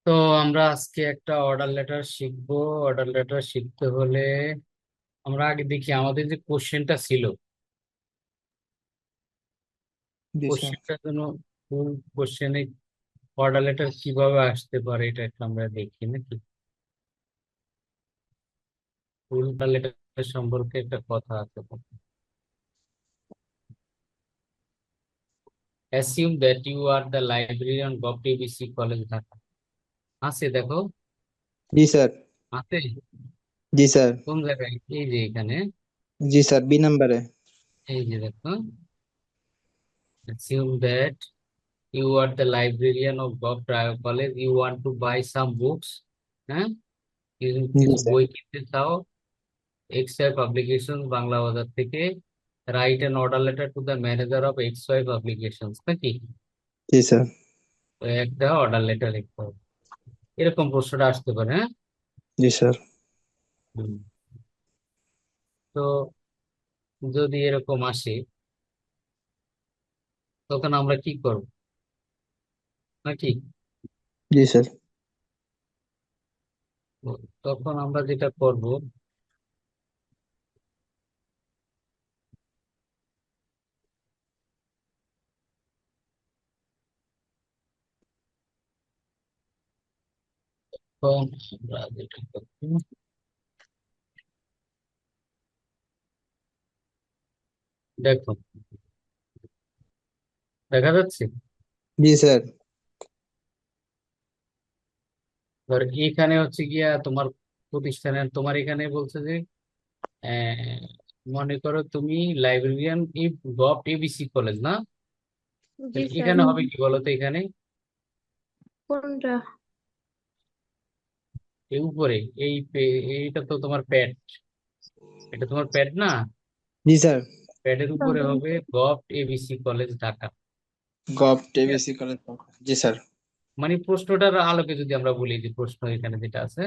তো আমরা আজকে একটা অর্ডার লেটার শিখবো। অর্ডার লেটার শিখতে হলে আমরা আগে দেখি আমাদের যে কোশ্চেনটা ছিল, জি স্যার। কোশ্চেনটার জন্য ফুল কোশ্চেনে অর্ডার লেটার কিভাবে আসতে পারে এটা একটা আমরা দেখি নাকি। ফুল অর্ডার লেটার সম্পর্কে একটা কথা আছে। Assume that you are the librarian of TBC college Dhaka. আছে দেখো, জি স্যার। আছে। জি স্যার। কোন জায়গায়? এই যে এখানে, জি স্যার, বি নাম্বারে। এই যে দেখো, assume that you are the librarian of Bob Pryor College, you want to buy some books, হ্যাঁ, জি কিছু স্যার। বই কিনতে চাও x Y publication Bangla Bazar থেকে। Write an order letter to the manager of X Y publication নাকি। জি sir. তো একটা অর্ডার লেটার লিখতে হবে, এরকম প্রশ্নটা আসতে পারে, হ্যাঁ। জি স্যার। হুম। তো যদি এরকম আসে তখন আমরা কি করব নাকি। জি স্যার। তো তখন আমরা যেটা করব, তখন আমরা যেটা করব, দেখো, দেখা যাচ্ছে। জি স্যার। ধর এখানে হচ্ছে গিয়া তোমার প্রতিষ্ঠানের, তোমার এখানে বলছে যে আহ, মনে করো তুমি লাইব্রেরিয়ান গভ এবিসি কলেজ না। জি তাহলে স্যার। এখানে হবে কি বলো তো, এখানে কোনটা? এই উপরে এইটা তো তোমার প্যাড, এটা তোমার প্যাড না। জি স্যার। প্যাডের উপরে হবে gov ABC college Dhaka. Gov ঠিক আছে? TBC college. জি স্যার। মানে প্রশ্নটার আলোকে যদি আমরা বলি যে প্রশ্ন এখানে যেটা আছে,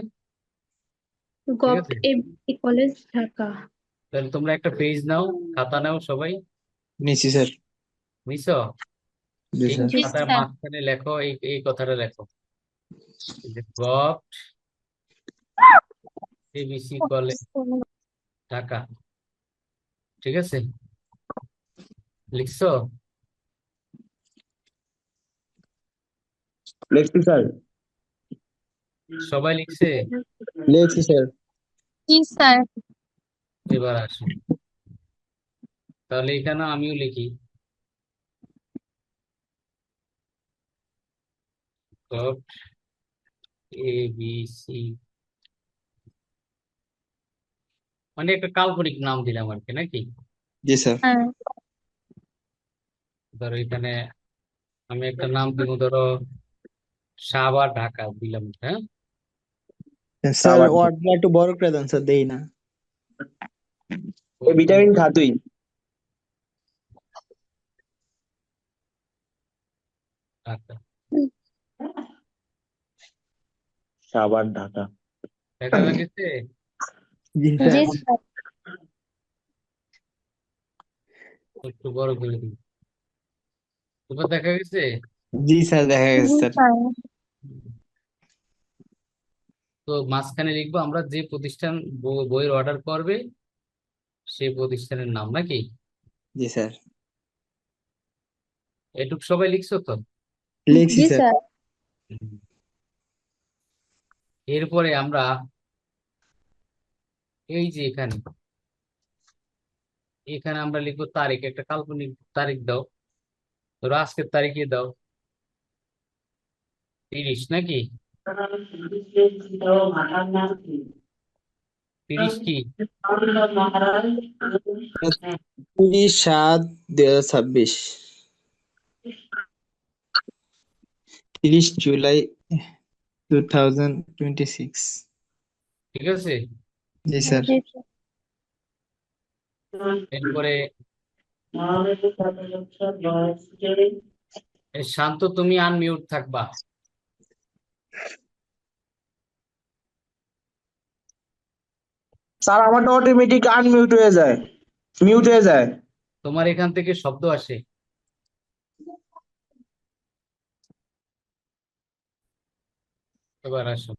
ঠিক গভট আছে। ABC college Dhaka. তাহলে তোমরা একটা পেজ নাও, খাতা নাও সবাই। নিচ্ছি স্যার। বুঝছো? জি এই স্যার। জি খাতার স্যার। মাঝখানে লেখো, এই এই কথাটা লেখো, যে গভ এবিসি কলেজ ঢাকা। ঠিক আছে, লিখছো? লিখছি স্যার। সবাই লিখছে? লিখছি স্যার। জি স্যার। এবার আসো, তাহলে এখানে আমিও লিখি গভ এবিসি, মানে একটা কাল্পনিক নাম দিলাম আর কি নাকি। জি স্যার। হ্যাঁ। ধরো এখানে আমি একটা নাম দিব, ধরো সাভার ঢাকা দিলাম, হ্যাঁ। স্যার ওয়ার্ডটা একটু বড় করে দেন স্যার, দেই না। তো তুমি ভিটামিন খা তুই। ঢাকা সাভার ঢাকা। দেখা হয়ে গেছে। জি জি স্যার। স্যার। একটু বড় করে দিই, এবার দেখা গেছে। জি স্যার, দেখা গেছে জি স্যার। স্যার। তো মাঝখানে লিখবো আমরা যে প্রতিষ্ঠান বইয়ের অর্ডার করবে সেই প্রতিষ্ঠানের নাম নাকি। জি স্যার। এটুক সবাই লিখছো তো? লিখছি জি স্যার। স্যার। হুম। এরপরে আমরা এই যে এখানে, এখানে আমরা লিখবো তারিখ, একটা কাল্পনিক তারিখ দাও, ধরো আজকের তারিখে দাও 30 নাকি। 30 কি? 30/7/2026। 30 জুলাই 2026। ঠিক আছে। জি স্যার। জি স্যার। এরপরে শান্ত, তুমি আনমিউট থাকবা। স্যার আমারটা অটোমেটিক আনমিউট হয়ে যায়, মিউট হয়ে যায়। তোমার এখান থেকে শব্দ আসে। এবার আসো,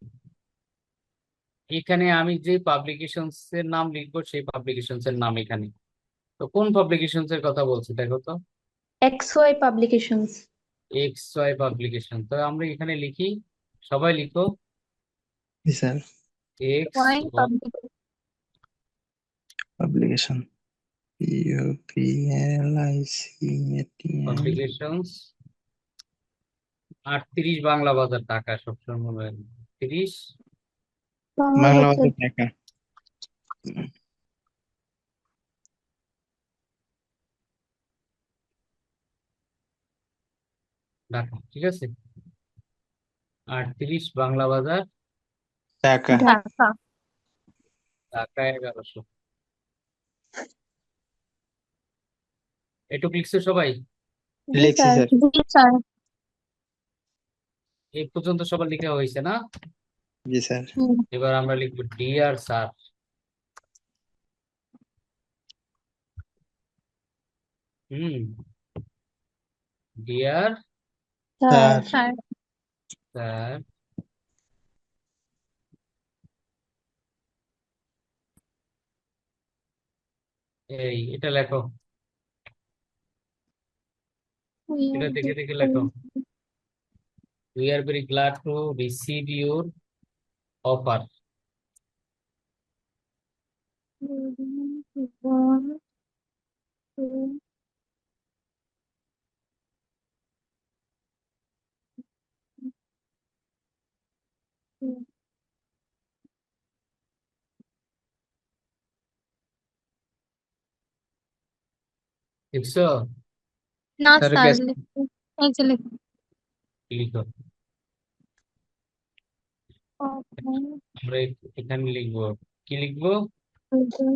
এখানে আমি যে পাবলিকেশনস এর নাম লিখবো সেই পাবলিকেশনস এর নাম এখানে। তো কোন পাবলিকেশনস এর কথা বলছি দেখো তো। XY Publications. X Y publication, তো আমরা এখানে লিখি, সবাই লিখো জি sir. X Y Publications. Publication PUBLICATN publications 38 Bangla Bazar Dhaka, সবসময় মনে রাখবে 30 বাংলা ভাষা টাকা। ঢাকা, ঠিক আছে। 38 বাংলা বাজার টাকা। ঢাকা। ঢাকা 1100। এটুকু লিখছো সবাই? জি লিখছি স্যার। স্যার। জি স্যার। এই পর্যন্ত সবার লেখা হয়েছে না? জি স্যার। এবার আমরা লিখবো dear sir. Dear sir. Sir. Sir, এটা লেখো, এটা দেখে দেখে লেখো। We are very glad to receive your offer. লিখছো? না স্যার স্যার, গ্যাস। এই যে লিখুন। লিখো, আমরা এখানে লিখবো, কি লিখবো?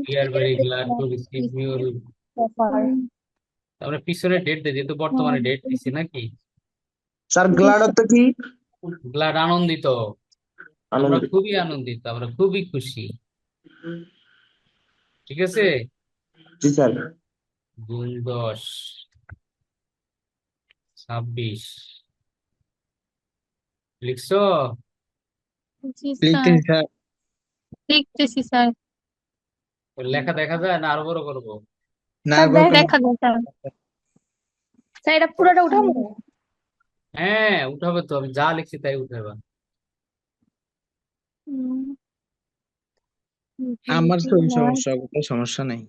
We are very glad to receive your, আমরা পিছনে ডেট দিই, যেহেতু বর্তমানে ডেট দিছি নাকি। স্যার গ্লাড অর্থ কি? গ্লাড, আনন্দিত। আমরা আনন্দিত। খুবই আনন্দিত, আমরা খুবই খুশি, ঠিক আছে। জি স্যার। জুন 10, 26 লিখছো? জি লিখতেছি স্যার, স্যার। লিখতেছি স্যার। লেখা দেখা যায় না, আরো বড় করবো? না স্যার বলতে দেখা যায় স্যার। স্যার এটা পুরোটা উঠাবো? হ্যাঁ উঠাবে তো, আমি যা লিখছি তাই উঠাবা। আমার তো ওই সমস্যা, কোনো সমস্যা নেই।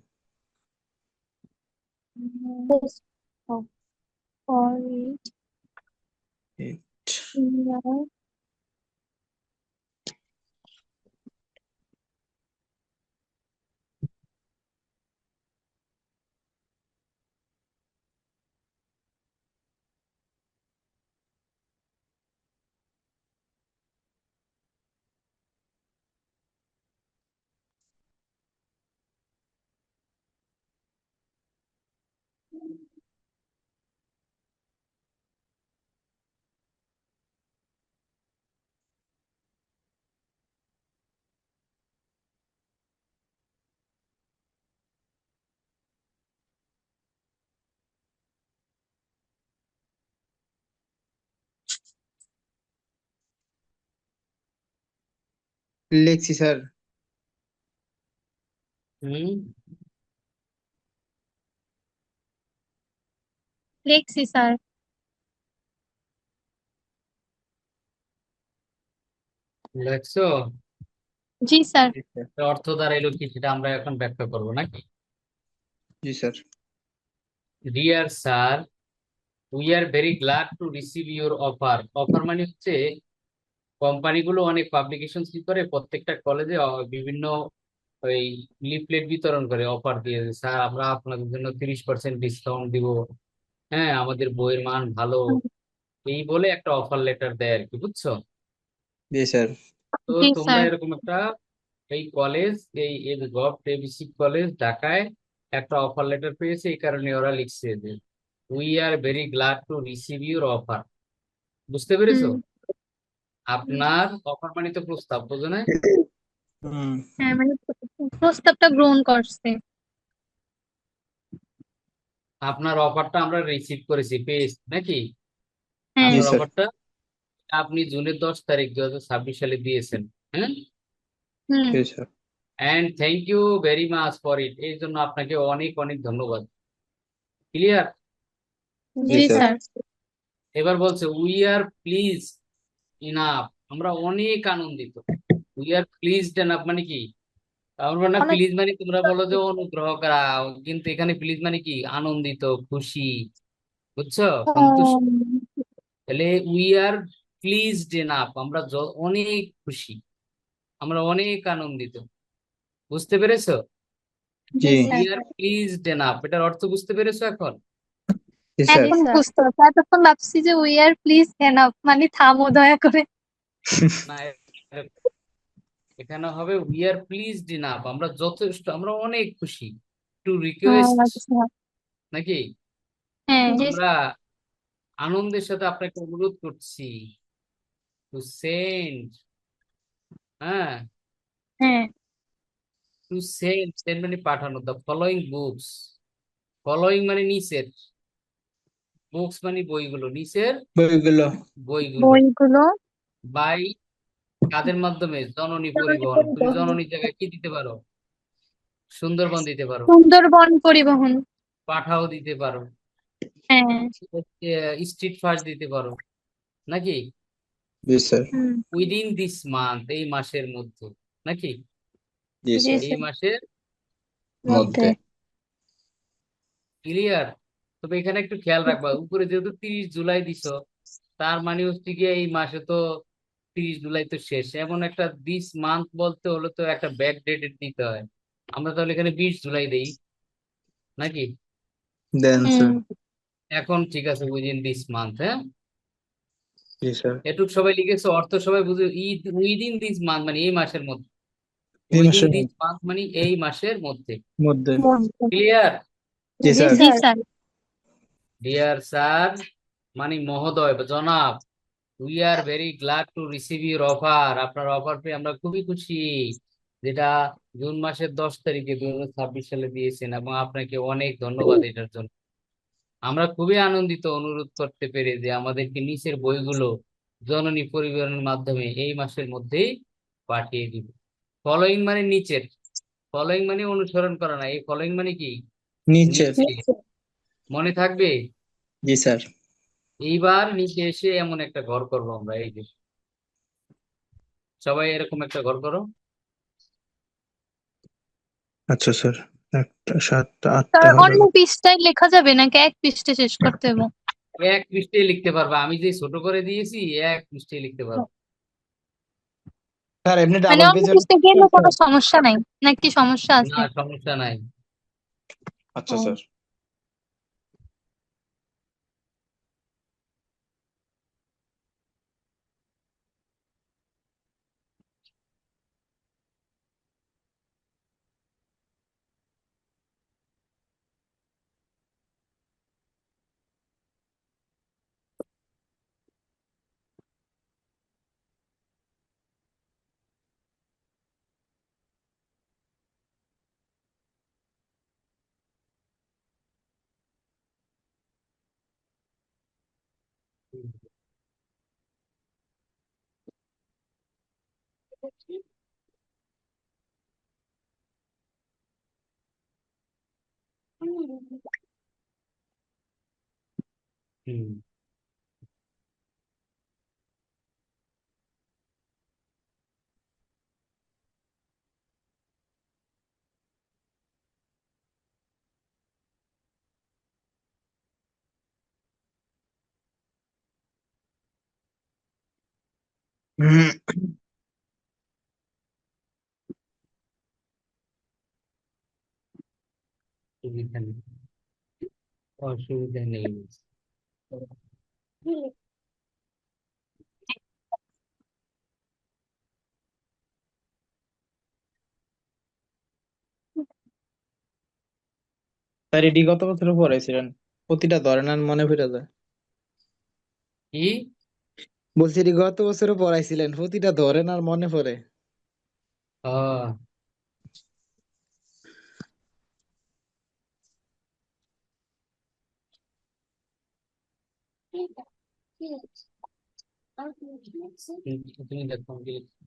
লিখছি স্যার। হুম, লিখছি স্যার। লিখছো? জি স্যার। এর অর্থ দাঁড়াইলো কি সেটা আমরা এখন ব্যাখ্যা করবো নাকি। জি sir. Dear sir, we are very glad to receive your offer. Offer মানে হচ্ছে, কোম্পানিগুলো অনেক পাবলিকেশন কি করে, প্রত্যেকটা কলেজে বিভিন্ন ওই লিফলেট বিতরণ করে, অফার দিয়ে, স্যার আমরা আপনাদের জন্য 30% ডিসকাউন্ট দিব, হ্যাঁ আমাদের বইয়ের মান ভালো, এই বলে একটা অফার লেটার দেয় আর কি, বুঝছো? জি স্যার। তো জি তোমরা স্যার। এরকম একটা, এই কলেজ, এই গভ এবিসি কলেজ ঢাকায় একটা অফার লেটার পেয়েছে, এই কারণে ওরা লিখছে যে we are very glad to receive your offer. বুঝতে পেরেছো? আপনার অফার মানে তো প্রস্তাব, বোঝো না? হ্যাঁ মানে প্রস্তাবটা গ্রহণ করছে। আপনার অফারটা আমরা রিসিভ করেছি, পেয়েছি নাকি? হ্যাঁ। জি আপনার স্যার। অফারটা আপনি জুনের 10 তারিখ 2026 সালে দিয়েছেন। হ্যাঁ, হুম। Yes, sir. And thank you very much for it, এই জন্য আপনাকে অনেক অনেক ধন্যবাদ। ক্লিয়ার? জি Yes, sir. স্যার। এবার বলছে উই আর প্লিজ ইনাফ, আমরা অনেক আনন্দিত। উই আর প্লিজড এনাফ মানে কি? আমরা না, অনেক প্লিজ মানে তোমরা বলো যে অনুগ্রহ করা, কিন্তু এখানে প্লিজ মানে কি? আনন্দিত, খুশি, বুঝছো? সন্তুষ্ট। তাহলে উই আর প্লিজড এনাফ, আমরা অনেক খুশি, আমরা অনেক আনন্দিত। বুঝতে পেরেছো? জি জি উই স্যার। আর প্লিজড এনাফ, এটার অর্থ বুঝতে পেরেছো এখন? Yes, sir. এখন বুঝতে পারছি, এতক্ষণ ভাবছি যে উই আর প্লিজ এনাফ মানে থামো দয়া করে। না, এখানে হবে উই আর প্লিজড এনাফ, আমরা যথেষ্ট, আমরা অনেক খুশি। টু রিকোয়েস্ট, আচ্ছা। নাকি? হ্যাঁ। আমরা আনন্দের সাথে আপনাকে অনুরোধ করছি টু সেন্ড, হ্যাঁ, হ্যাঁ। টু সেন্ড, সেন্ড মানে পাঠানো, দ্য ফলোইং বুকস। ফলোইং মানে নিচের, বুকস মানে বইগুলো, নিচের বইগুলো বইগুলো। বইগুলো বাই কাদের মাধ্যমে? জননী পরিবহন। তুমি জননীর জায়গায় কি দিতে পারো? সুন্দরবন দিতে পারো, সুন্দরবন পরিবহন। পাঠাও দিতে পারো, হ্যাঁ। স্ট্রিট ফাস্ট দিতে পারো, নাকি? জি sir hmm. Within this month, এই মাসের মধ্যে, নাকি? জি জি স্যার এই স্যার। মাসের মধ্যে। মধ্যে ক্লিয়ার? তবে এখানে একটু খেয়াল রাখবা, উপরে যেহেতু 30 জুলাই দিছো, তার মানে হচ্ছে গিয়ে এই মাসে তো 30 জুলাই তো শেষ, এমন একটা দিস মান্থ বলতে হলে তো একটা ব্যাক ডেটেড দিতে হয়। আমরা তাহলে এখানে 20 জুলাই দেই, নাকি? দেন স্যার হুম। এখন ঠিক আছে, উইদিন দিস মান্থ, হ্যাঁ, জি স্যার এটুক সবাই লিখেছো, অর্থ সবাই বুঝে। উইদিন দিস মান্থ মানে এই মাসের মধ্যে, এই উইদিন মাসের দিস মান্থ মানে এই মাসের মধ্যে। মধ্যে মধ্যে। ক্লিয়ার? জি জি স্যার স্যার। ডিয়ার স্যার মানে মহোদয় বা জনাব, we are very glad to receive your offer, আপনার অফার পেয়ে আমরা খুবই খুশি, যেটা জুন মাসের 10 তারিখে 2026 সালে দিয়েছেন, এবং আপনাকে অনেক ধন্যবাদ এটার জন্য। আমরা খুবই আনন্দিত অনুরোধ করতে পেরে যে আমাদেরকে নিচের বইগুলো জননী পরিবহনের মাধ্যমে এই মাসের মধ্যেই পাঠিয়ে দিবে। ফলোইং মানে নিচের, ফলোইং মানে অনুসরণ করা না, এই ফলোইং মানে কি? নিচে নিচে। মনে থাকবে? জি স্যার এইবার নিচে এসে এমন একটা ঘর করবো আমরা, এই যে সবাই এরকম একটা ঘর করো। আচ্ছা স্যার একটা সাতটা আটটা তার হলো অন্য পৃষ্ঠায় লেখা যাবে নাকি এক পৃষ্ঠা শেষ করতে হবে? এক পৃষ্ঠায় লিখতে পারবা, আমি যে ছোট করে দিয়েছি এক পৃষ্ঠায় লিখতে পারবো। স্যার এমনি মানে ডাবল অন্য পেজের পৃষ্ঠায় গেলে কোনো সমস্যা নাই নাকি সমস্যা না, আছে? সমস্যা নাই। আচ্ছা স্যার হুম। অসুবিধা নেই, অসুবিধা নেই। স্যার এটি গত বছর পড়াইছিলেন, প্রতিটা ধরেন আর মনে পড়ে যায়। কি? বলছি এটি গত বছরও পড়াইছিলেন, প্রতিটা ধরেন আর মনে পড়ে। ও, তুমি দেখো আমি কি লিখছি।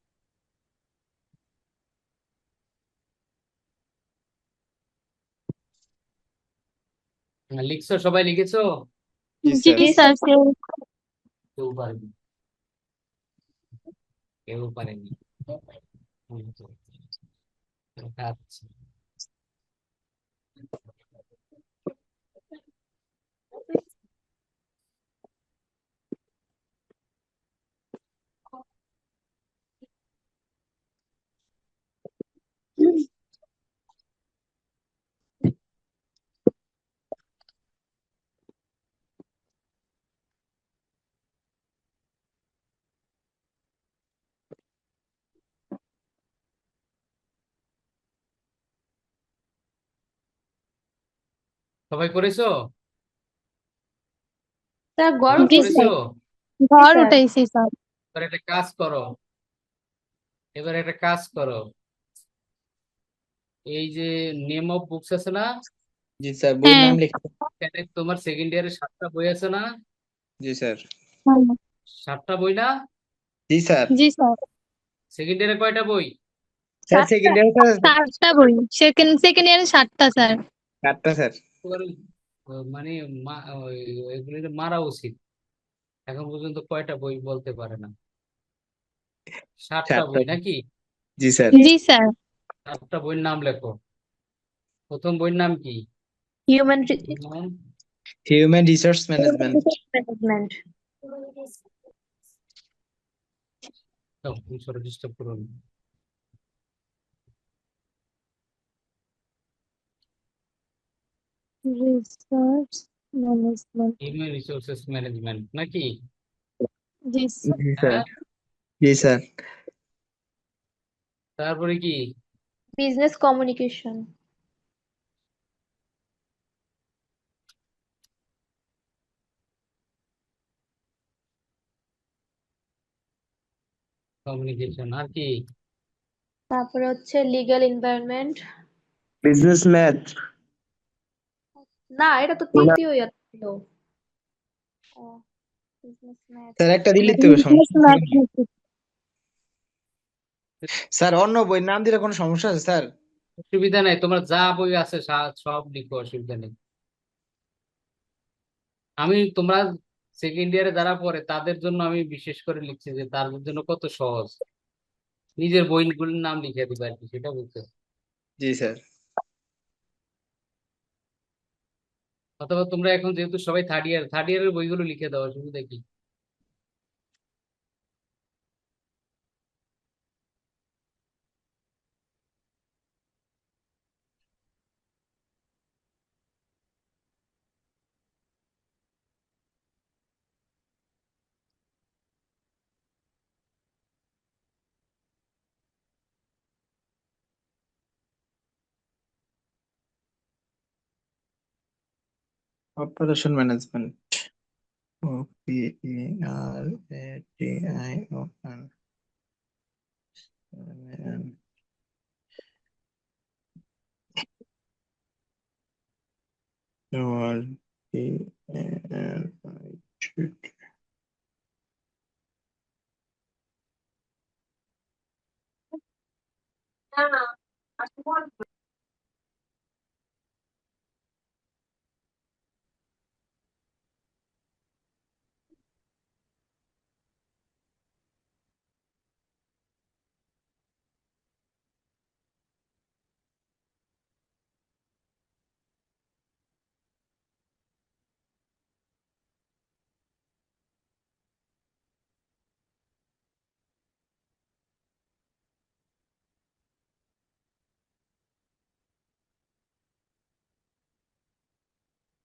লিখছো, সবাই লিখেছো? জি জি স্যার। স্যার কেউ পারেনি, কেউ পারেনি। আচ্ছা, সবাই করেছো? স্যার গড় সবাই জি উঠেছে। করেছো? স্যার জি ঘর স্যার। উঠাইছি স্যার। এবার একটা কাজ করো, এবার একটা কাজ করো। এই যে নেম অফ বুকস আছে না, জি স্যার, বইয়ের হ্যাঁ নাম লিখে। এখানে তোমার সেকেন্ড ইয়ারের 7টা বই আছে না? জি স্যার। হ্যাঁ, 7টা বই না? জি স্যার। জি স্যার সেকেন্ড ইয়ারে কয়টা বই? স্যার 7টা। Second year sir. 7টা বই, সেকেন্ড সেকেন্ড ইয়ারে 7টা স্যার। 4টা স্যার। তোমার মানে এগুলি মারা উচিত, এখন পর্যন্ত কয়টা বই বলতে পারে না। 7টা 4টা। বই নাকি? জি স্যার। জি স্যার 7টা বইয়ের নাম লেখো। প্রথম বইয়ের নাম কি? Human human resource management. Management. Disturb করো না। Research management. Human resources management নাকি? জি স্যার জি স্যার। হ্যাঁ, জি স্যার। তারপরে কি? Business communication. কমিউনিকেশন, আর কি? তারপরে হচ্ছে লিগ্যাল এনভায়রনমেন্ট। Business math. না, এটা তো তৃতীয় ইয়ার ছিল। Business math. স্যার একটা দিলে তো বিজনেস সমস্যা থাকে না? ম্যাথমেটিক্স। স্যার অন্য বইয়ের নাম দিলে কোনো সমস্যা আছে স্যার? অসুবিধা নেই, তোমার যা বই আছে সব লিখো, অসুবিধা নেই। আমি তোমরা সেকেন্ড ইয়ারে যারা পড়ে তাদের জন্য আমি বিশেষ করে লিখছি যে তাদের জন্য কত সহজ, নিজের বইগুলোর নাম লিখে দিবে আর কি, সেটা বলতে। জি স্যার। অথবা তোমরা এখন যেহেতু সবাই থার্ড ইয়ারের বইগুলো লিখে দাও, অসুবিধা কি? Operation management. O P E R A T I O N. আর টি এন আই টি।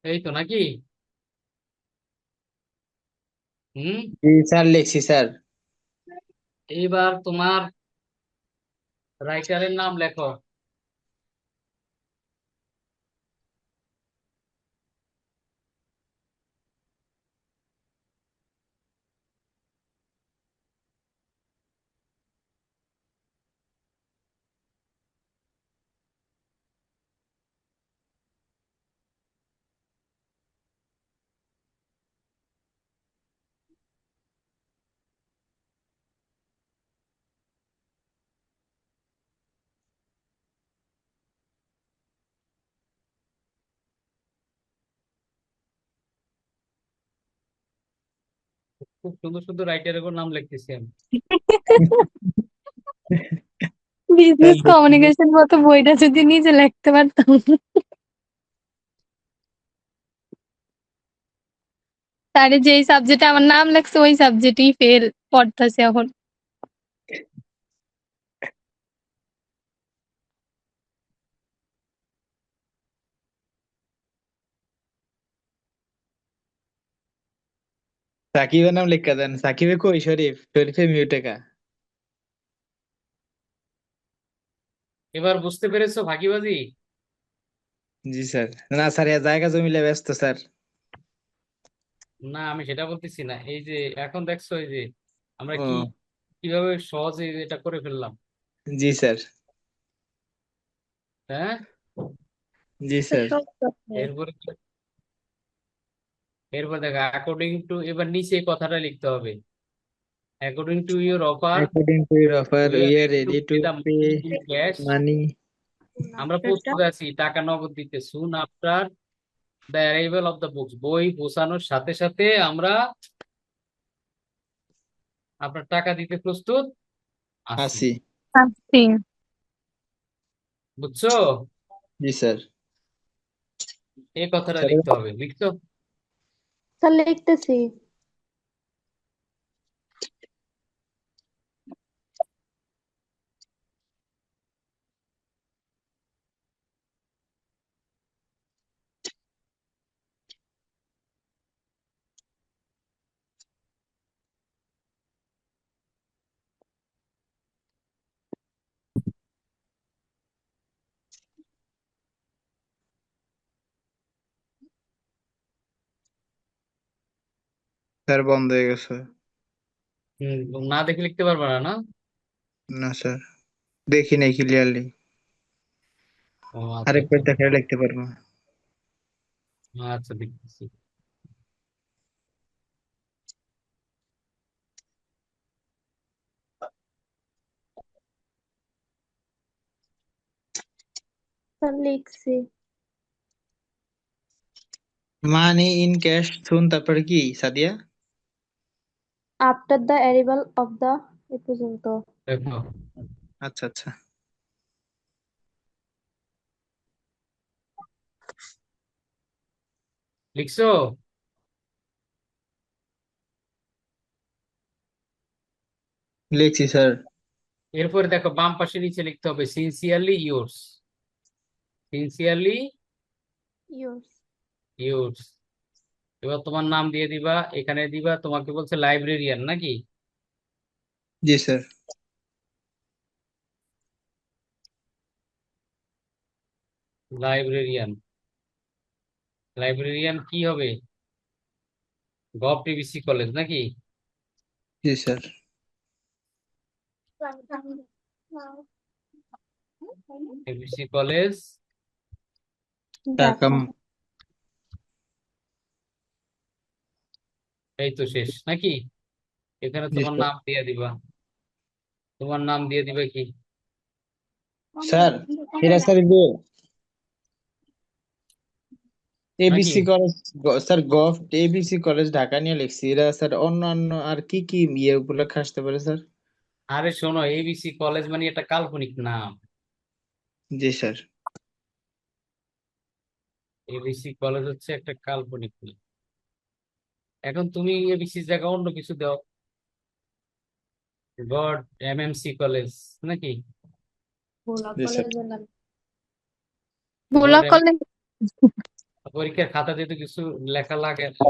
এই তো নাকি? হুম। জি স্যার, লিখছি স্যার। এইবার তোমার রাইটারের নাম লেখো। খুব সুন্দর সুন্দর রাইটারের নাম লিখতেছি আমি। বিজনেস স্যার কমিউনিকেশন মতো বইটা যদি নিজে লিখতে পারতাম। তারে যেই সাবজেক্টে আমার নাম লাগছে ওই সাবজেক্টই ফেল পড়তেছে এখন। সাকিবের নাম লেখা দেন, সাকিবে কই, শরীফে মিউটে কা। এবার বুঝতে পেরেছো ভাগিবাজি? জি স্যার। না স্যার, জায়গা জমিলে ব্যস্ত স্যার। না, আমি সেটা বলতেছি না। এই যে এখন দেখছো এই যে আমরা ও কিভাবে সহজে এটা করে ফেললাম। জি স্যার। হ্যাঁ, জি স্যার। সহজ আছে। এরপরে এরপর দেখো অ্যাকর্ডিং টু, এবার নিচে এই কথাটা লিখতে হবে। According to your offer According to your offer, we we are are ready pay to the pay in cash. money. আমরা প্রস্তুত আছি টাকা নগদ দিতে। Soon after the arrival of the books, বই পৌঁছানোর সাথে সাথে আমরা আপনার টাকা দিতে প্রস্তুত আছি। আসি। আসছি। বুঝছো? জি স্যার। এই কথাটা স্যার লিখতে হবে। লিখছো? স্যার লিখতেছি। স্যার বন্ধ হয়ে গেছে। না দেখে লিখতে পারবে না, না? না স্যার, দেখি নাই ক্লিয়ারলি। ও আচ্ছা আরেকবার আচ্ছা। দেখালে লিখতে পারবো। আচ্ছা, দেখতেছি। স্যার লিখছি। মানি ইন ক্যাশ শুন, তারপরে কি Sadia? After the arrival of the, এ পর্যন্ত। দেখো, আচ্ছা আচ্ছা। লিখছো? লিখছি স্যার। এরপরে দেখো বাম পাশে নিচে লিখতে হবে sincerely yours. Sincerely yours. Yours. এবার তোমার নাম দিয়ে দিবা, এখানে দিবা। তোমাকে বলছে লাইব্রেরিয়ান নাকি? জি স্যার। লাইব্রেরিয়ান। লাইব্রেরিয়ান কি হবে? গভ টিবিসি কলেজ নাকি? জি স্যার। TBC college. টাকা ঢাকা। এই তো শেষ নাকি? এখানে জি তোমার স্যার। নাম দিয়ে দিবা। তোমার নাম দিয়ে দিবে কি? স্যার এরা স্যার নাকি? ABC college, sir gov ABC college Dhaka নিয়ে লিখছি। এরা স্যার অন্যান্য আর কি কি ইয়ে উপলক্ষে আসতে পারে স্যার? আরে শোনো, এবিসি কলেজ মানে একটা কাল্পনিক নাম। জি স্যার। এবিসি কলেজ হচ্ছে একটা কাল্পনিক নাম। এখন তুমি এবিসির জায়গায় অন্য কিছু দাও। গড এমএমসি কলেজ নাকি? ভোলা জি স্যার। কলেজের নাম। ভোলা গড, কলেজ। পরীক্ষার খাতাতে তো কিছু লেখা লাগে না,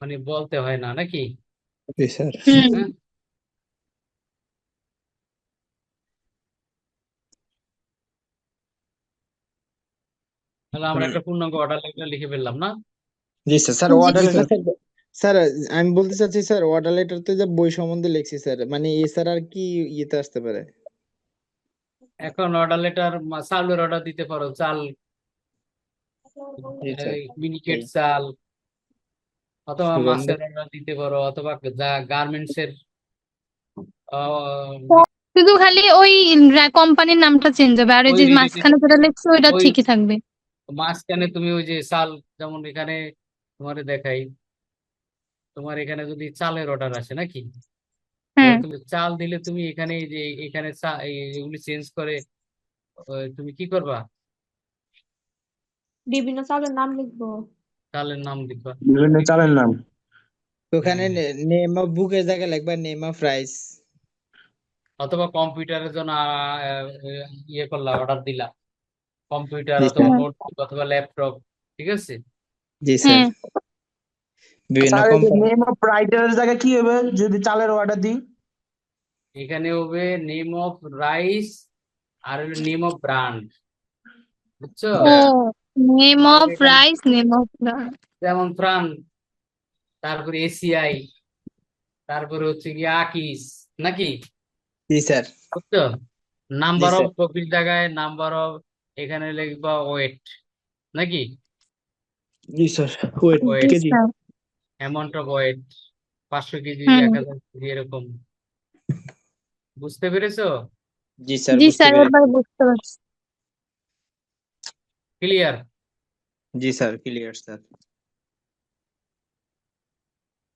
মানে বলতে হয় না নাকি? জি স্যার। হুম। হ্যাঁ, তাহলে আমরা একটা পূর্ণাঙ্গ অর্ডার লেটার লিখে ফেললাম না? জি স্যার। স্যার জি অর্ডার লেটার স্যার। স্যার, স্যার আমি বলতে চাচ্ছি স্যার, অর্ডার লেটার তো যে বই সম্বন্ধে লিখছি স্যার, মানে এছাড়া আর কি ইয়েতে আসতে পারে? এখন অর্ডার লেটার চালের অর্ডার দিতে পারো, চাল, জি স্যার। মিনিকেট চাল, অথবা সুগন্ধ। মাছের অর্ডার দিতে পারো, অথবা যা গার্মেন্টস এর তো শুধু খালি ওই কোম্পানির নামটা চেঞ্জ হবে, আর ওই ওই যে রিলেটেড, মাঝখানে যেটা লিখছে ওইটা ওই ঠিকই থাকবে। মাঝখানে তুমি ওই যে চাল, যেমন এখানে তোমারে দেখাই তোমার এখানে যদি চালের অর্ডার আসে নাকি, ধরো হুম। তুমি চাল দিলে তুমি এখানে এই যে এখানে এগুলি চেঞ্জ করে তুমি কি করবা? বিভিন্ন চালের নাম লিখবো। চালের নাম দিবা। বিভিন্ন চালের নাম। ওখানে হ্যাঁ, নেম অফ বুকের জায়গায় লিখবা নেম অফ রাইস। অথবা কম্পিউটারের জন্য ইয়ে করলা, অর্ডার দিলা, কম্পিউটার জি অথবা স্যার। হুম। নোটবুক অথবা ল্যাপটপ, ঠিক আছে? জি স্যার। হুম। বিভিন্ন স্যার এই যে কোম্পানি। নেম অফ রাইটারের জায়গায় কি হবে যদি চালের অর্ডার দিই? এখানে হবে নেম অফ রাইস আর হলো নেম অফ ব্র্যান্ড, বুঝছো? ও, নেম যেমন অফ এখানে রাইস, নেম অফ যেমন প্রাণ, তারপরে এসিআই, তারপরে হচ্ছে কি আকিস, নাকি? জি স্যার। বুঝছো? জি নাম্বার অফ স্যার। কপির জায়গায় নাম্বার অফ, এখানে লিখবা ওয়েট, নাকি? জি স্যার। ওয়েট জি weight, kg. Sir. Amount of weight, 500 kg, hmm. 1000 kg, এরকম। বুঝতে পেরেছো? জি স্যার, জি বুঝতে স্যার, পেরেছি। এবার বুঝতে পারছি। ক্লিয়ার? জি স্যার, ক্লিয়ার স্যার।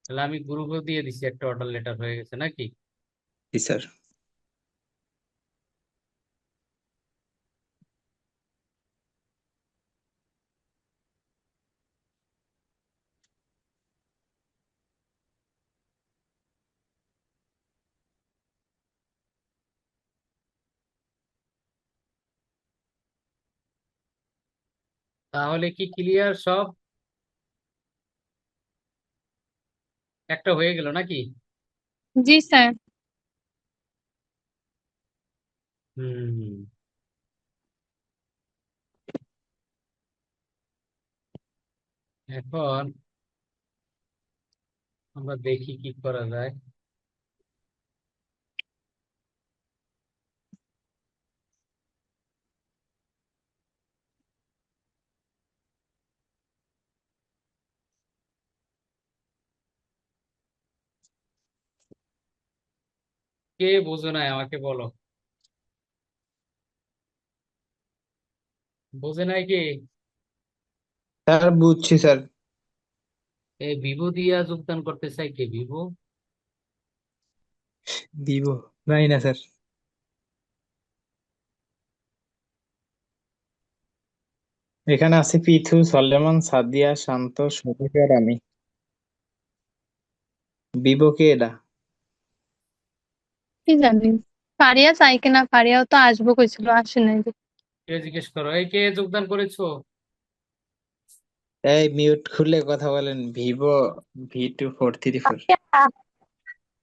তাহলে আমি গ্রুপও দিয়ে দিছি, একটা অর্ডার লেটার হয়ে গেছে নাকি? জি স্যার। তাহলে কি ক্লিয়ার সব? একটা হয়ে গেল নাকি? জি স্যার। হুম। এখন আমরা দেখি কি করা যায়। কে বোঝো নাই আমাকে বলো, বোঝে নাই কে? স্যার বুঝছি স্যার। এই ভিভো দিয়া যোগদান করতে চাই, কে ভিভো? ভিভো, জানি না স্যার। এখানে আছে পিথু, সলেমান, সাদিয়া, শান্ত, শফিক আর আমি। ভিভো কে এটা? কি জানি, ফারিয়া চাই কিনা, ফারিয়াও তো আসবো কইছিল, আসে নাই যে। কে জিজ্ঞেস করো, এই কে যোগদান করেছো? এই মিউট খুলে কথা বলেন। Vivo V2434।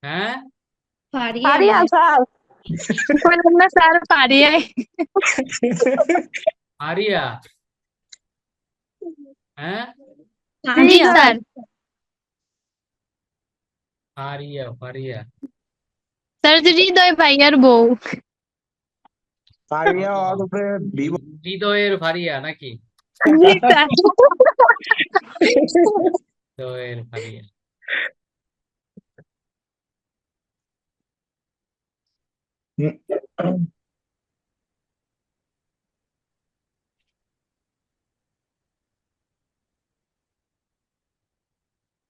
হ্যাঁ, ফারিয়া ফারিয়া নয়। স্যার, কইলাম না স্যার, ফারিয়াই। আরিয়া? হ্যাঁ, জি ফারিয়া। স্যার। ফারিয়া, ফারিয়া। স্যার যে হৃদয় ভাইয়ার বউ। ফারিয়া ও, ওরফে ভিভো। হৃদয়ের ফারিয়া নাকি? জি স্যার। হৃদয়ের ফারিয়া।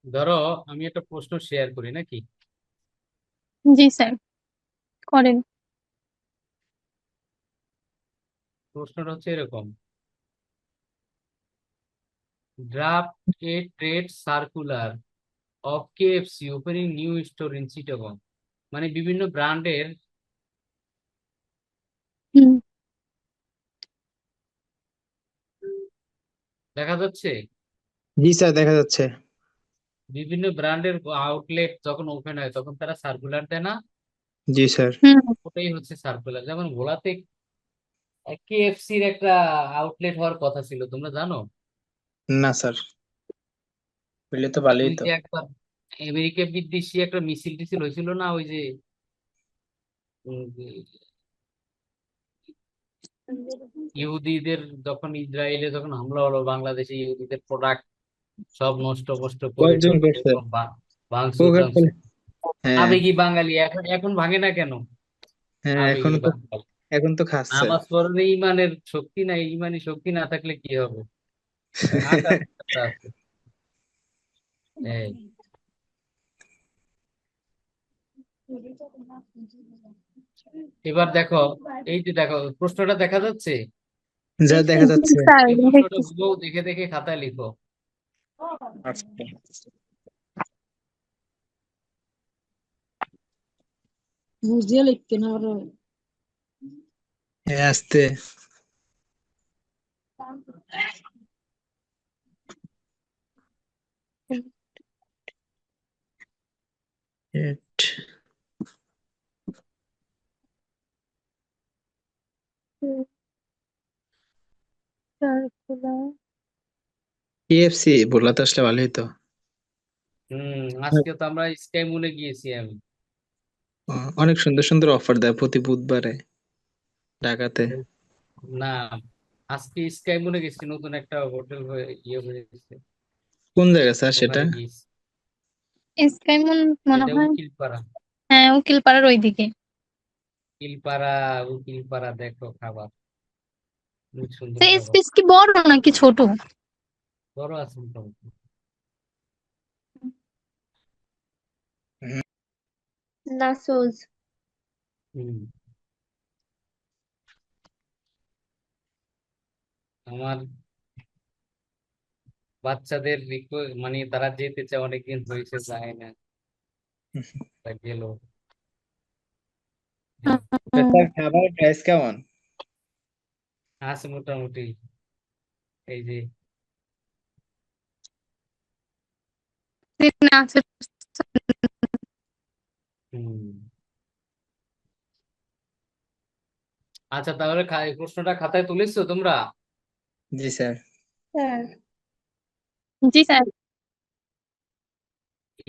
ধরো আমি একটা প্রশ্ন শেয়ার করি নাকি? জি স্যার, করেন। প্রশ্নটা হচ্ছে এরকম: draft A trade circular of KFC opening new store in Chittagong. মানে বিভিন্ন ব্র্যান্ডের, হুম। দেখা যাচ্ছে জি স্যার, দেখা যাচ্ছে। বিভিন্ন ব্র্যান্ডের আউটলেট যখন ওপেন হয় তখন তারা সার্কুলার দেয় না? জি স্যার। হুম। ওটাই হচ্ছে সার্কুলার। যেমন ভোলাতে কেএফসির একটা আউটলেট হওয়ার কথা ছিল, তোমরা জানো? না স্যার, বললে তো ভালোই ওই তো। যে একবার আমেরিকা বিদ্বেষী একটা মিছিল টিছিল হয়েছিল না, ওই যে উম, ইহুদিদের যখন ইসরায়েলে যখন হামলা হলো, বাংলাদেশে ইহুদিদের প্রোডাক্ট সব নষ্ট কষ্ট করে কয়জন টোরে করছে? ভাঙচুর কোকা কোলা। টাংচুর। হ্যাঁ। আবেগী বাঙালি, এখন এখন ভাঙে না কেন? হ্যাঁ, আবেগী বাঙালি। এখন তো খাচ্ছে। নামাজ পড়লে ইমানের শক্তি নাই, ইমানি শক্তি না থাকলে কি হবে? আকাশ আছে। এই এবার দেখো, এই যে দেখো প্রশ্নটা দেখা যাচ্ছে। যা দেখা জি যাচ্ছে। স্যার এই প্রশ্নটা দেখতেছি। হুবহু দেখে দেখে খাতায় লিখো। আচ্ছা, বুঝিয়ে লিখতে না আরো। হ্যাঁ আস্তে। এট সার্কুলার। কেএফসি বললা তো আসলে ভালোই তো। আজকে তো আমরা স্কাই মুনে গিয়েছি আমি। অনেক সুন্দর সুন্দর অফার দেয় প্রতি বুধবারে ঢাকাতে। না, আজকে স্কাই মুনে গেছি, নতুন একটা হোটেল হয়ে হয়ে গেছে, কোন জায়গা স্যার সেটা? ওখানে গিয়েছি। স্কাইমুন মনে এটা হয়। উকিলপাড়া। হ্যাঁ উকিলপাড়ার ওইদিকে। উকিলপাড়া, উকিলপাড়া দেখো খাবার, অনেক সুন্দর তো খাবার, স্পেস কি বড় নাকি ছোট? বড় আছে মোটামুটি। হুম, নাসোজ। হম আমার বাচ্চাদের মানে তারা যেতে চায়, অনেকদিন হয়েছে যায় না, তা গেল। হ্যাঁ, স্যার খাবার প্রাইস কেমন? আছে মোটামুটি। এই যে না আছে। হম আচ্ছা, তাহলে এই প্রশ্নটা খাতায় তুলেছো তোমরা? জি স্যার। স্যার। জি স্যার।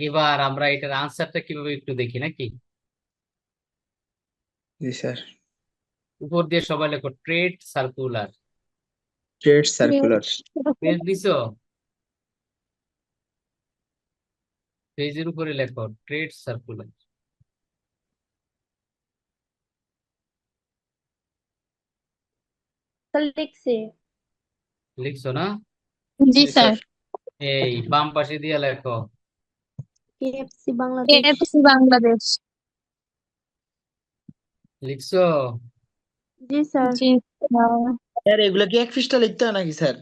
এবার আমরা এটার আনসারটা কিভাবে একটু দেখি নাকি। জি স্যার। উপর দিয়ে সবাই লেখো trade circular. Trade circular. Page দিছো? পেজের উপরে লেখো ট্রেড সার্কুলার। স্যার লিখছি। লিখছো না? জি জি স্যার। স্যার। এই বাম পাশে দিয়ে লেখো। কেএফসি বাংলাদেশ। কেএফসি বাংলাদেশ। লিখছো? জি স্যার। জি স্যার। স্যার এগুলো কি এক পৃষ্ঠা লিখতে হয় নাকি স্যার?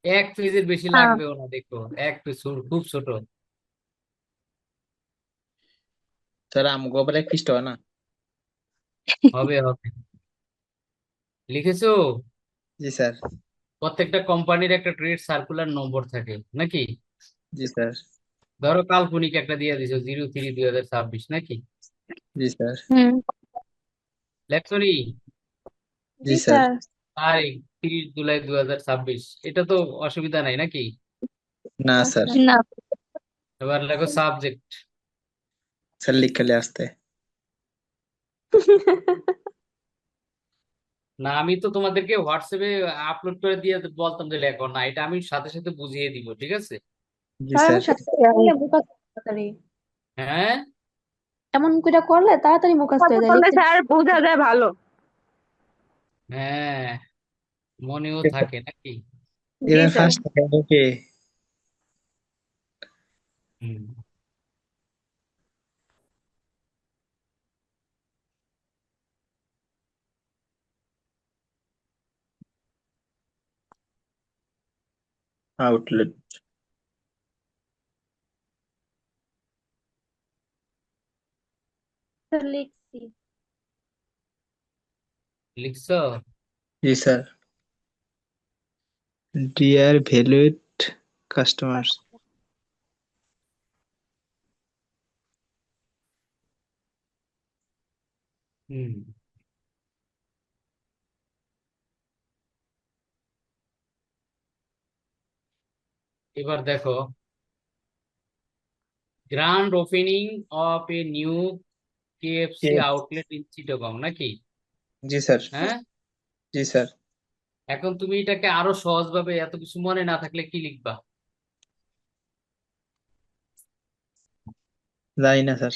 এক পেজের বেশি হ্যাঁ। লাগবেও না, দেখো এক পেজ খুব ছোট। স্যার আমগো আবার এক পৃষ্ঠা হয় না? হবে হবে। লিখেছো? জি স্যার। প্রত্যেকটা কোম্পানির একটা ট্রেড সার্কুলার নম্বর থাকে নাকি? জি স্যার। ধরো কাল্পনিক একটা দিয়ে দিছো 03/2026 নাকি? জি স্যার। হুম। লেখছনি? জি জি স্যার। স্যার। তারিখ 30 জুলাই 2026, এটা তো অসুবিধা নাই নাকি? না না স্যার। স্যার। না। এবার লেখো সাবজেক্ট। স্যার লিখলে আসতে। না, আমি তো তোমাদেরকে হোয়াটসঅ্যাপে আপলোড করে দিয়ে বলতাম যে লেখো না, এটা আমি সাথে সাথে বুঝিয়ে দিব, ঠিক আছে? জি স্যার স্যার। আমি সাথে সাথে করলে মুখস্থ হয় তাড়াতাড়ি। হ্যাঁ, এমন করে করলে তাড়াতাড়ি মুখস্থ কথা হয়ে যায় বললে লিখতে। স্যার বোঝা যায় ভালো। হ্যাঁ, মনেও থাকে নাকি? জি এবার sir. First okay. Hmm outlet. Sir লিখছি। লিখছো? জি sir. Dear valued customers. Hmm এবার দেখো, grand opening of a new KFC outlet in Chittagong নাকি? জি স্যার। হ্যাঁ, জি স্যার। এখন তুমি এটাকে আরো সহজ ভাবে, এত কিছু মনে না থাকলে কি লিখবা? জানি না sir.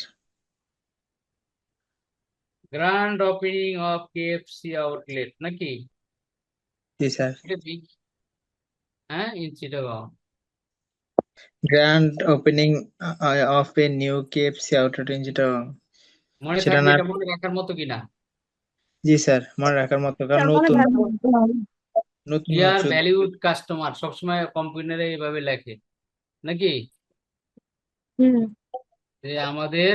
Grand opening of KFC outlet নাকি? জি স্যার। এটা big, হ্যাঁ, in Chittagong. Grand opening of a new KFC outlet in Chittagong. মনে সেটা থাকবে, না। এটা মনে রাখার মতো কিনা? জি স্যার, মনে রাখার মতো, কারণ স্যার মনে নতুন থাকবো। নতুন ডিয়ার হচ্ছে। ভ্যালিউড কাস্টমার সবসময় কম্পিউটারে এইভাবে লেখে নাকি, হুম যে আমাদের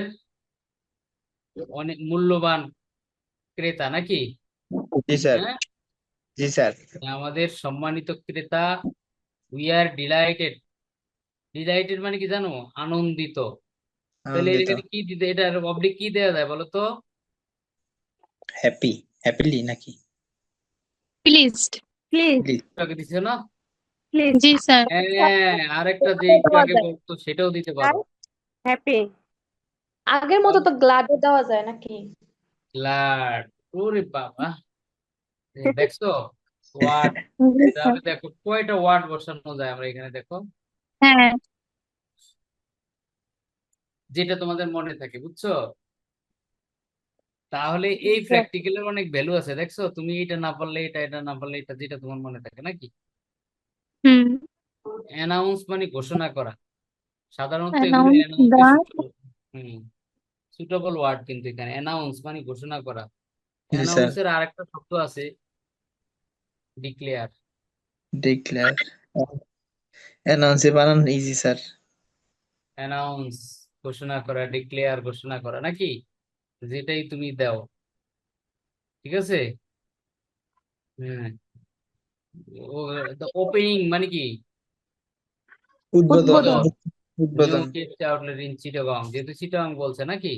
অনেক মূল্যবান ক্রেতা নাকি? জি স্যার। হ্যাঁ, জি স্যার। আমাদের সম্মানিত ক্রেতা, উই আর ডিলাইটেড। ডিলাইটেড মানে কি জানো? আনন্দিত। তাহলে আনন্দিত। এখানে কি দিতে, এটার অবলিক কি দেওয়া যায় বলো তো? হ্যাপি, হ্যাপিলি নাকি? প্লিজড। Please please. টাকা দিছে না? Please G sir. হ্যাঁ, আরেকটা যে একটু আগে বলতো সেটাও দিতে পারো। হ্যাপি আগের মতো তো গ্লাডও দেওয়া যায় নাকি? গ্লাড। ওরে বাবা, দেখছো ওয়ার্ড? জি স্যার। তাহলে দেখো কয়টা ওয়ার্ড বসানো যায় আমরা এখানে, দেখো হ্যাঁ। যেটা তোমাদের মনে থাকে, বুঝছো? তাহলে এই প্র্যাকটিক্যালের অনেক ভ্যালু আছে, দেখছো? তুমি এটা না পারলে এটা, এটা না পারলে এটা, যেটা তোমার মনে থাকে নাকি। হুম। অ্যানাউন্স মানে ঘোষণা করা। সাধারণত এগুলো অ্যানাউন্স অ্যানাউন্সে দা। সুটেবল ওয়ার্ড, কিন্তু এখানে অ্যানাউন্স মানে ঘোষণা করা। জি স্যার। অ্যানাউন্সের আরেকটা শব্দ আছে, ডিক্লেয়ার। ডিক্লেয়ার। অ্যানাউন্সে বানান ইজি স্যার। অ্যানাউন্স ঘোষণা করা, ডিক্লেয়ার ঘোষণা করা নাকি, যেটাই তুমি দাও, ঠিক আছে। হ্যাঁ, ওপেনিং মানে কি? উদ্বোধন। উদ্বোধন। নিউ উদ্বোধন। কেএফসি আউটলেট ইন চিটাগং, যেহেতু চিটাগং বলছে নাকি।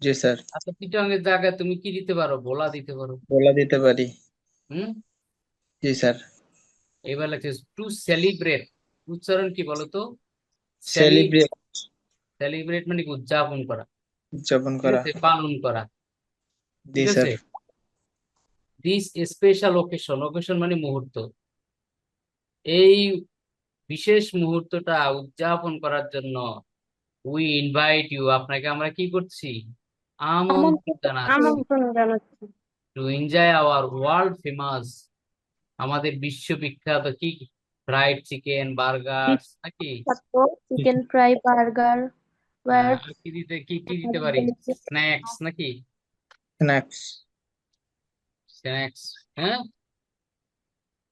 জি স্যার। আচ্ছা, চিটাগং এর জায়গায় তুমি কি দিতে পারো? ভোলা দিতে পারো। বলা দিতে পারি। হুম। জি স্যার। এবার লাগছে টু সেলিব্রেট। উচ্চারণ কি বলো তো? সেলিব্রেট। সেলিব্রেট মানে কি? উদযাপন করা, উদযাপন ঠিক করা। আছে, পালন করা, জি ঠিক স্যার। আছে। দিস স্পেশাল ওকেশন, ওকেশন মানে মুহূর্ত, এই বিশেষ মুহূর্তটা উদযাপন করার জন্য উই ইনভাইট ইউ, আপনাকে আমরা কি করছি? আমন্ত্রণ আমন্ত্রণ জানাচ্ছি। আমন্ত্রণ জানাচ্ছি। To enjoy our world famous, আমাদের বিশ্ববিখ্যাত কি, ফ্রাইড চিকেন, বার্গার নাকি। চিকেন ফ্রাই বার্গার আর ওয়ার্ডস কি দিতে, কি কি দিতে পারি? স্ন্যাক্স নাকি, স্ন্যাক্স। স্ন্যাক্স। হ্যাঁ,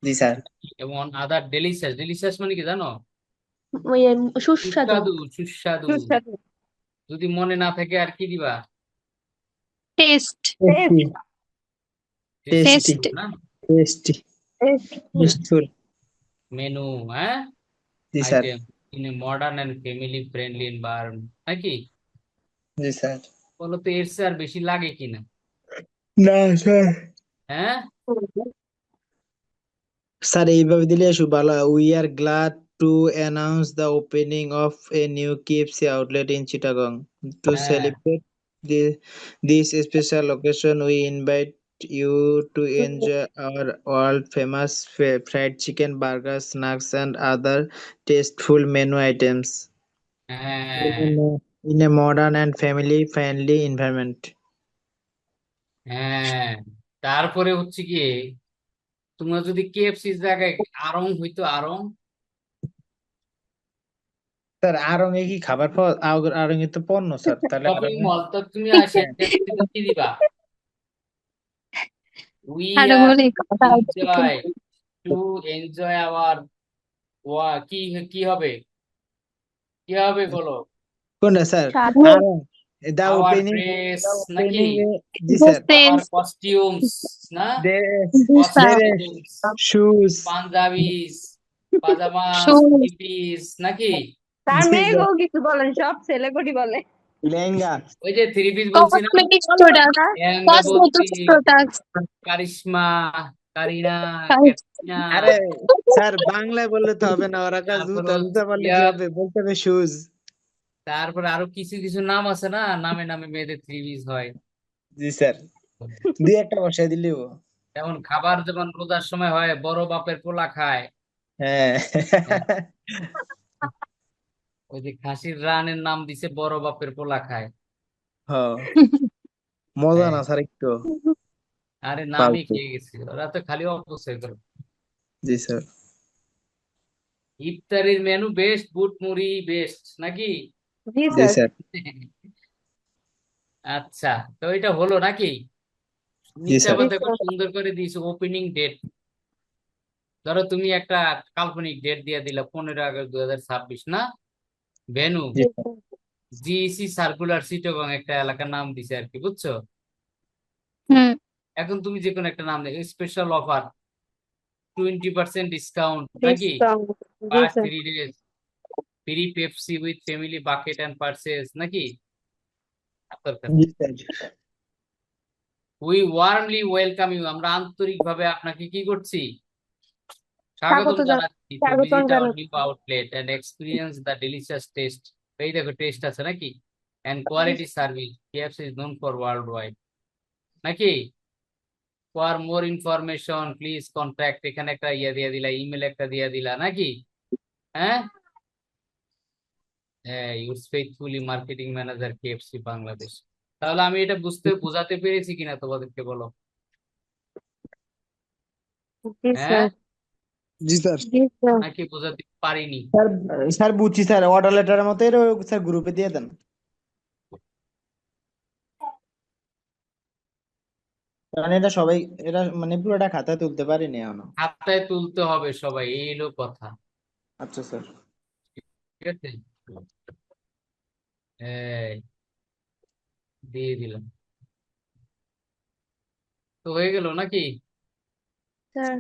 জি স্যার। এবং আদার ডেলিশিয়াস, ডেলিশিয়াস মানে কি জানো? সুস্বাদু সুস্বাদু, সুস্বাদু। সুস্বাদু যদি মনে না থাকে আর কি দিবা? টেস্ট। টেস্টি। টেস্টি। টেস্ট। না, টেস্টি। টেস্টফুল। মেনু, হ্যাঁ, জি sir. Item in a modern and family friendly environment নাকি। জি স্যার। বলো তো এর চেয়ে আর বেশি লাগে কিনা? না স্যার। হ্যাঁ, স্যার এইভাবে দিলে ভালো। We are glad to announce the opening of a new KFC outlet in Chittagong. To হ্যাঁ, celebrate this special occasion, we invite you to enjoy our world famous fried chicken, burgers, snacks, and other tasteful menu items হ্যাঁ, in a modern and family friendly environment. হ্যাঁ। তারপরে হচ্ছে কি, তোমরা যদি কেএফসির জায়গায় আড়ং হইতো, আড়ং। স্যার আড়ং এ কি খাবার পাওয়া? আড়ং এ তো পণ্য স্যার, তাহলে শপিং আড়ং মল, তো তুমি ঠিক আসে কেএফসিতে কি দিবা? উই আরো আর বলি কথা এনজয়, টু এনজয় আওয়ার, কি, কি হবে, কি হবে বলো? কোনটা স্যার? স্বাদ আড়ং। The our opening. Dress the নাকি, ওপেনিং। জি স্যার। Our dress. কস্টিউমস না, জি sir. Costumes, shoes. Punjabis, pyjamas, shoes. Piece নাকি। তার জি স্যার। মেয়েকেও কিছু বলেন, সব ছেলেগুলি বলে। লেহেঙ্গা। ওই যে থ্রি পিস বলছি না, কসমেটিক্স প্রোডাক্ট। লেহেঙ্গা বলছি, কসমেটিক্স প্রোডাক্ট। কারিশমা, কারিনা, ক্যাটরিনা। আরে স্যার বাংলায় বললে তো হবে না, ওরা কাছে তারপর জুতা জুতা হচ্ছে বললে ইয়া, কি হবে? বলতে হবে শুজ। তারপরে আরো কিছু কিছু নাম আছে না, নামে নামে মেয়েদের থ্রি পিস হয়। জি স্যার। দুই একটা বসাই দিলেও। যেমন খাবার, যেমন রোজার সময় হয় বড় বাপের পোলা খায়। হ্যাঁ। হ্যাঁ, ওই যে খাসির রানের নাম দিছে বড় বাপের পোলা খায়। হ্যাঁ, মজা হ্যাঁ, না স্যার একটু? আরে নামই ফালতু। খেয়ে গেছে, ওরা তো খালি অপচয় করে। জি স্যার। ইফতারির মেনু বেস্ট, বুট মুড়ি বেস্ট নাকি। জি জি স্যার। স্যার। আচ্ছা, তো এটা হলো নাকি? জি নিচে স্যার। আবার Yes, দেখো sir. সুন্দর করে দিয়েছো ওপেনিং ডেট। ধরো তুমি একটা কাল্পনিক ডেট দিয়ে দিলা 15 আগস্ট 2026, না? ভেনু জি Yes, sir. sir. GEC circular Chittagong, একটা এলাকার নাম দিছে আর কি, বুঝছো? হুম। এখন তুমি যে কোনো একটা নাম দেবে, স্পেশাল অফার 20% ডিসকাউন্ট নাকি, Discount. বা Yes, sir. 3 days free Pepsi with family bucket and purchase নাকি। দরকার। জি sir. We warmly welcome you, আমরা আন্তরিকভাবে আপনাকে কি করছি, স্বাগতম জানাচ্ছি টু স্বাগতম ভিজিট আওয়ার জানাচ্ছি। New outlet and experience the delicious taste. এই দেখো টেস্ট আছে নাকি, and quality service, KFC is known for worldwide নাকি। For more information please contact, এখানে একটা ইয়ে দিয়ে দিলা, ইমেল একটা দিয়ে দিলা নাকি। হ্যাঁ, your faithfully marketing manager KFC Bangladesh. তাহলে আমি এটা বোঝাতে পেরেছি কিনা তোমাদেরকে বলো? Yes, হ্যাঁ, sir. জি স্যার। Yes, sir. নাকি বোঝাতে পারিনি? স্যার, স্যার বুঝছি স্যার, অর্ডার লেটারের মতো স্যার গ্রুপে দিয়ে দেন। কারণ এটা সবাই, এটা মানে পুরোটা খাতায় তুলতে পারিনি এখনো। খাতায় তুলতে হবে সবাই, এই হলো কথা। আচ্ছা স্যার। ঠিক আছে, এই দিয়ে দিলাম, তো হয়ে গেল নাকি? Sir.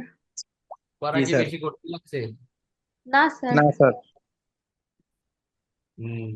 পড়া জি কি স্যার। বেশি করতে লাগছে? না, sir. না স্যার। হুম।